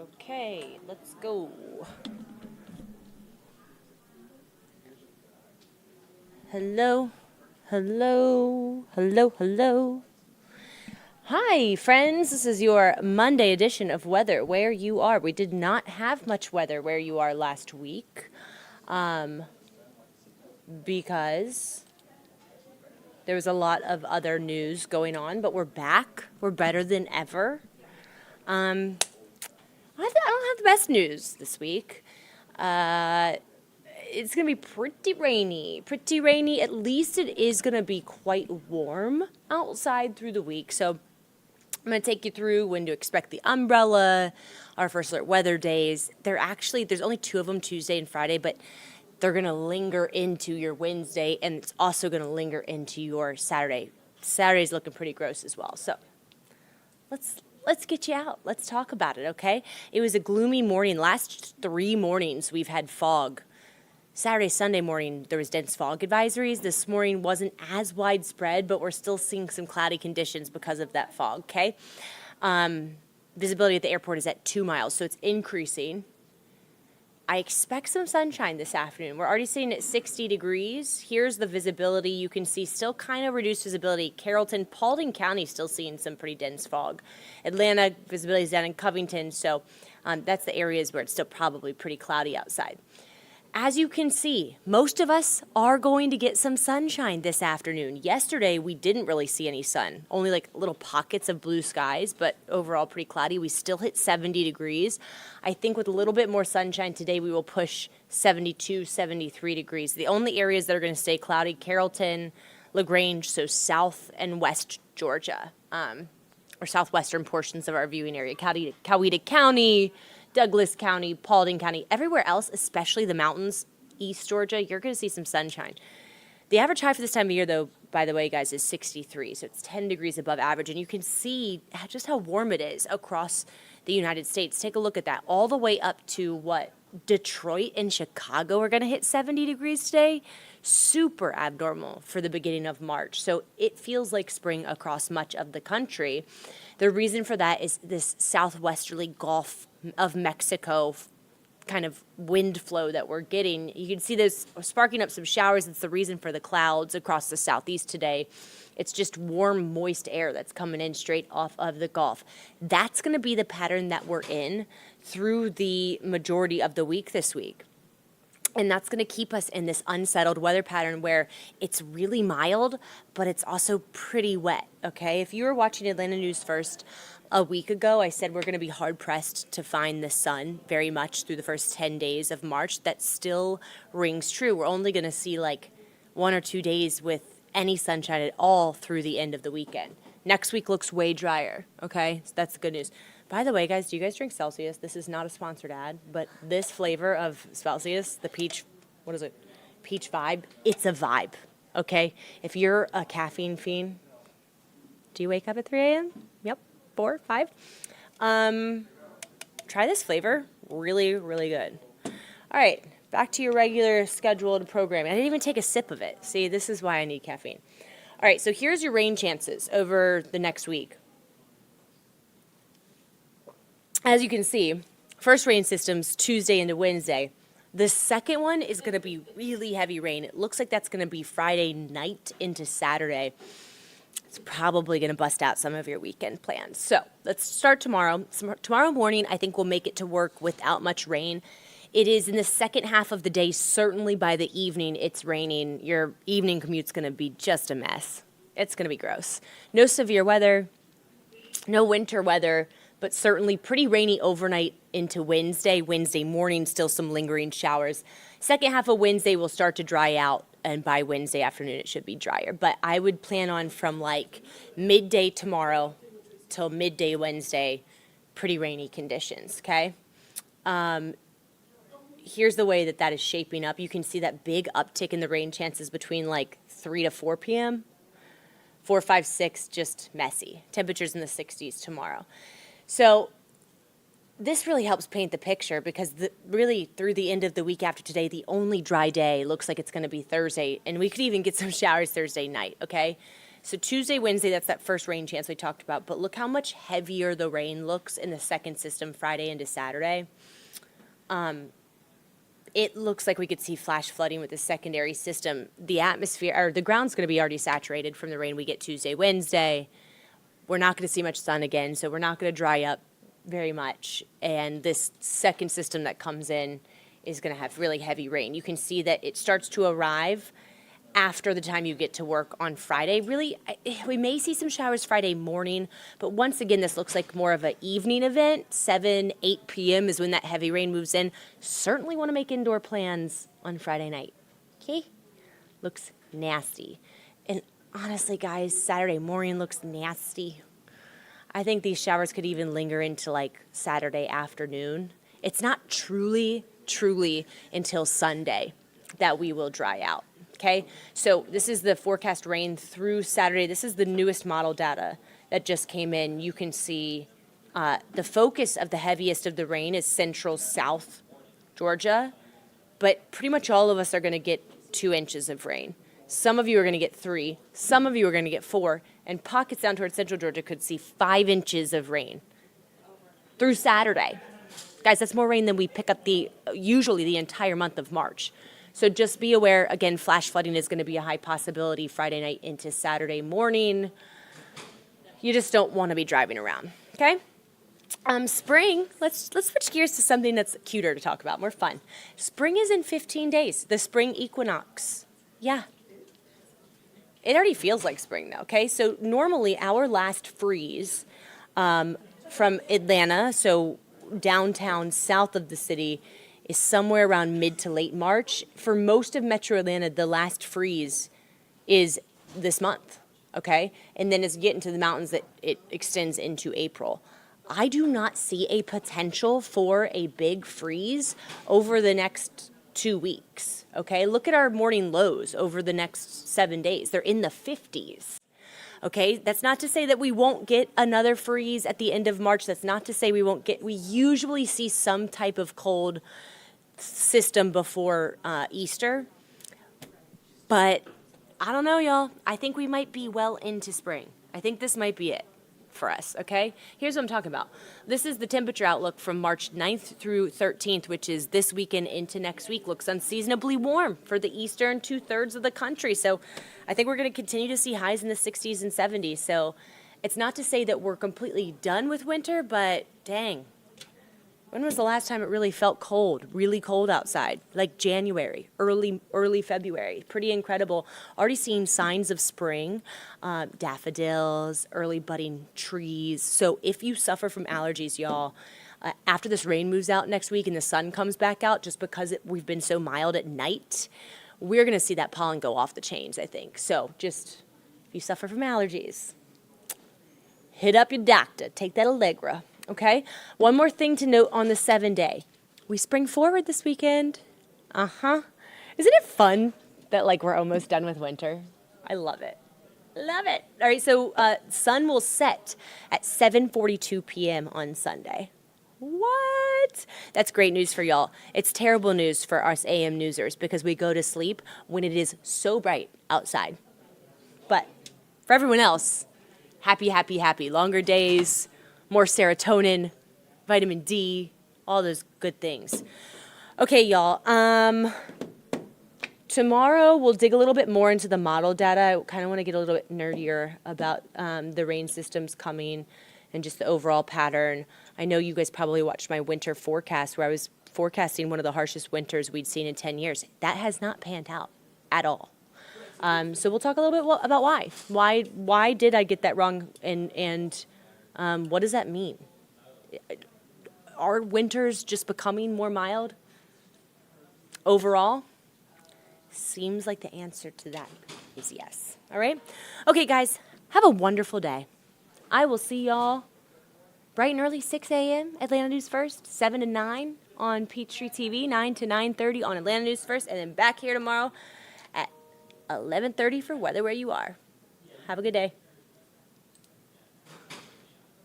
Okay, let's go. Hello, hello, hello, hello. Hi, friends. This is your Monday edition of Weather Where You Are. We did not have much weather where you are last week because there was a lot of other news going on, but we're back. We're better than ever. I don't have the best news this week. It's going to be pretty rainy. Pretty rainy. At least it is going to be quite warm outside through the week. So I'm going to take you through when to expect the umbrella, our first alert weather days. There's only 2 of them, Tuesday and Friday, but they're going to linger into your Wednesday, and it's also going to linger into your Saturday. Saturday's looking pretty gross as well. So let's get you out. Let's talk about it, okay? It was a gloomy morning. Last 3 mornings we've had fog. Saturday, Sunday morning, there was dense fog advisories. This morning wasn't as widespread, but we're still seeing some cloudy conditions because of that fog, okay? Visibility at the airport is at 2 miles, so it's increasing. I expect some sunshine this afternoon. We're already sitting at 60 degrees. Here's the visibility. You can see still kind of reduced visibility. Carrollton, Paulding County still seeing some pretty dense fog. Atlanta, visibility is down in Covington, so that's the areas where it's still probably pretty cloudy outside. As you can see, most of us are going to get some sunshine this afternoon. Yesterday, we didn't really see any sun, only like little pockets of blue skies, but overall pretty cloudy. We still hit 70 degrees. I think with a little bit more sunshine today, we will push 72, 73 degrees. The only areas that are going to stay cloudy, Carrollton, LaGrange, so south and west Georgia, or southwestern portions of our viewing area, Coweta County, Douglas County, Paulding County, everywhere else, especially the mountains, East Georgia, you're going to see some sunshine. The average high for this time of year, though, by the way, guys, is 63, so it's 10 degrees above average, and you can see just how warm it is across the United States. Take a look at that. All the way up to, Detroit and Chicago are going to hit 70 degrees today. Super abnormal for the beginning of March, so it feels like spring across much of the country. The reason for that is this southwesterly Gulf of Mexico kind of wind flow that we're getting. You can see those sparking up some showers. It's the reason for the clouds across the southeast today. It's just warm, moist air that's coming in straight off of the Gulf. That's going to be the pattern that we're in through the majority of the week this week. And that's going to keep us in this unsettled weather pattern where it's really mild, but it's also pretty wet, okay? If you were watching Atlanta News First a week ago, I said we're going to be hard-pressed to find the sun very much through the first 10 days of March. That still rings true. We're only going to see like 1 or 2 days with any sunshine at all through the end of the weekend. Next week looks way drier, okay? So that's the good news. By the way, guys, do you guys drink Celsius? This is not a sponsored ad, but this flavor of Celsius, the peach, what is it? Peach vibe, it's a vibe, okay? If you're a caffeine fiend, do you wake up at 3 a.m.? Yep, 4, 5. Try this flavor, really, really good. All right, back to your regular scheduled programming. I didn't even take a sip of it. See, this is why I need caffeine. All right, so here's your rain chances over the next week. As you can see, first rain systems Tuesday into Wednesday. The second one is going to be really heavy rain. It looks like that's going to be Friday night into Saturday. It's probably going to bust out some of your weekend plans. So let's start tomorrow. Tomorrow morning, I think we'll make it to work without much rain. It is in the second half of the day. Certainly by the evening, it's raining. Your evening commute's going to be just a mess. It's going to be gross. No severe weather, no winter weather, but certainly pretty rainy overnight into Wednesday. Wednesday morning, still some lingering showers. Second half of Wednesday will start to dry out, and by Wednesday afternoon, it should be drier. But I would plan on from like midday tomorrow till midday Wednesday, pretty rainy conditions, okay? Here's the way that is shaping up. You can see that big uptick in the rain chances between like 3 to 4 p.m. 4, 5, 6, just messy. Temperatures in the 60s tomorrow. So this really helps paint the picture because really through the end of the week after today, the only dry day looks like it's going to be Thursday, and we could even get some showers Thursday night, okay? So Tuesday, Wednesday, that's that first rain chance we talked about. But look how much heavier the rain looks in the second system Friday into Saturday. It looks like we could see flash flooding with the secondary system. The atmosphere, or the ground's going to be already saturated from the rain we get Tuesday, Wednesday. We're not going to see much sun again, so we're not going to dry up very much. And this second system that comes in is going to have really heavy rain. You can see that it starts to arrive after the time you get to work on Friday. Really, we may see some showers Friday morning, but once again, this looks like more of an evening event. 7, 8 p.m. is when that heavy rain moves in. Certainly want to make indoor plans on Friday night. Okay? Looks nasty. And honestly, guys, Saturday morning looks nasty. I think these showers could even linger into like Saturday afternoon. It's not truly until Sunday that we will dry out. Okay, so this is the forecast rain through Saturday. This is the newest model data that just came in. You can see the focus of the heaviest of the rain is central south Georgia, but pretty much all of us are going to get 2 inches of rain. Some of you are going to get 3, some of you are going to get 4, and pockets down towards central Georgia could see 5 inches of rain through Saturday. Guys, that's more rain than we pick up usually the entire month of March. So just be aware, again, flash flooding is going to be a high possibility Friday night into Saturday morning. You just don't want to be driving around, okay? Spring, let's switch gears to something that's cuter to talk about, more fun. Spring is in 15 days, the spring equinox. Yeah. It already feels like spring though, okay? So normally our last freeze from Atlanta, so downtown south of the city, is somewhere around mid to late March. For most of Metro Atlanta, the last freeze is this month, okay? And then as you get into the mountains, it extends into April. I do not see a potential for a big freeze over the next 2 weeks, okay? Look at our morning lows over the next 7 days. They're in the 50s. Okay, that's not to say that we won't get another freeze at the end of March. That's not to say we usually see some type of cold system before Easter. But I don't know, y'all. I think we might be well into spring. I think this might be it for us, okay? Here's what I'm talking about. This is the temperature outlook from March 9th through 13th, which is this weekend into next week. Looks unseasonably warm for the eastern 2/3 of the country. So I think we're going to continue to see highs in the 60s and 70s. So it's not to say that we're completely done with winter, but dang. When was the last time it really felt cold, really cold outside? Like January, early February. Pretty incredible. Already seeing signs of spring, daffodils, early budding trees. So if you suffer from allergies, y'all, after this rain moves out next week and the sun comes back out, just because we've been so mild at night, we're going to see that pollen go off the chains, I think. So just, if you suffer from allergies, hit up your doctor. Take that Allegra. Okay, one more thing to note on the 7-day. We spring forward this weekend. Isn't it fun that like we're almost done with winter? I love it. Love it. All right, so sun will set at 7:42 p.m. on Sunday. What? That's great news for y'all. It's terrible news for us AM newsers because we go to sleep when it is so bright outside. But for everyone else, happy, happy, happy. Longer days, more serotonin, vitamin D, all those good things. Okay, y'all. Tomorrow we'll dig a little bit more into the model data. I kind of want to get a little bit nerdier about the rain systems coming and just the overall pattern. I know you guys probably watched my winter forecast where I was forecasting one of the harshest winters we'd seen in 10 years. That has not panned out at all. So we'll talk a little bit about why. Why did I get that wrong, and what does that mean? Are winters just becoming more mild overall? Seems like the answer to that is yes. All right? Okay, guys, have a wonderful day. I will see y'all bright and early, 6 a.m. Atlanta News First, 7 to 9 on Peachtree TV, 9 to 9:30 on Atlanta News First, and then back here tomorrow at 11:30 for Weather Where You Are. Have a good day.